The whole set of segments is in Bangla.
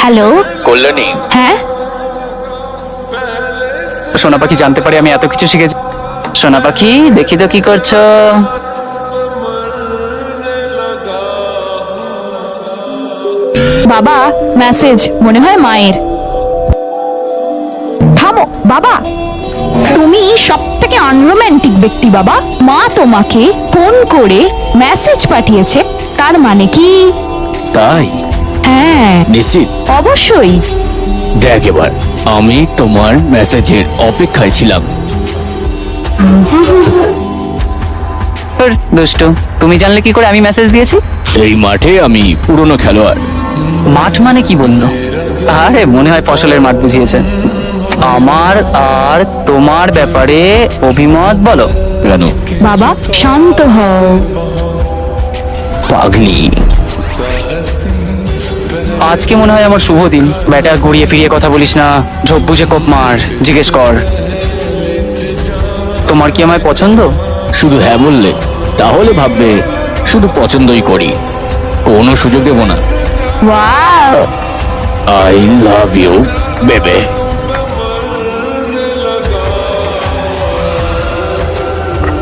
হ্যালো। কল্যাণী, হ্যাঁ, সোনা পাখি জানতে পারি আমি এত কিছু শিখেছি। সোনা পাখি, দেখি তো কি করছো। বাবা মেসেজ, মনে হয় মায়ের। থামো বাবা, তুমি সব থেকে আনরোম্যান্টিক ব্যক্তি বাবা। মা তোমাকে ফোন করে মেসেজ পাঠিয়েছে, তার মানে কি? তাই? হ্যাঁ নিশ্চিত? অবশ্যই। দেখ এবার, আমি তোমার মেসেজের অপেক্ষায় ছিলাম। দুষ্টু, তুমি জানলে কি করে আমি মেসেজ দিয়েছি? এই মাঠে আমি পুরনো খেলোয়াড়। মাঠ মানে কি বললো? আরে মনে হয় ফসলের মাঠ বুঝিয়েছে। আমার আর তোমার ব্যাপারে অভিমত বলো। কেন? বাবা শান্ত হও। পাগলি, আজকে মনে হয় আমার শুভ দিন। ব্যাটা ঘুরিয়ে ফিরিয়ে কথা বলিস না, ঝোপ বুঝে কোপ মার। জিজ্ঞেস কর, তোমার কি আমায় পছন্দ? শুধু হ্যাঁ বললে তাহলে ভাববে শুধু পছন্দই করি, কোনো সুযোগ দেব না। ওয়াও, আই লাভ ইউ বেবে।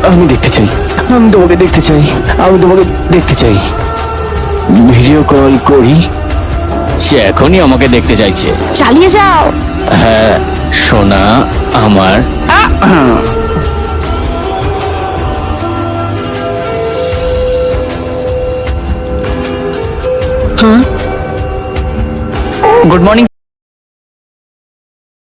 আমি দেখতে চাই, আমি তোমাকে দেখতে চাই, আমি তোমাকে দেখতে চাই। ভিডিও কল করি। সে এখনই আমাকে দেখতে চাইছে। চালিয়ে যাও। হ্যাঁ সোনা আমার।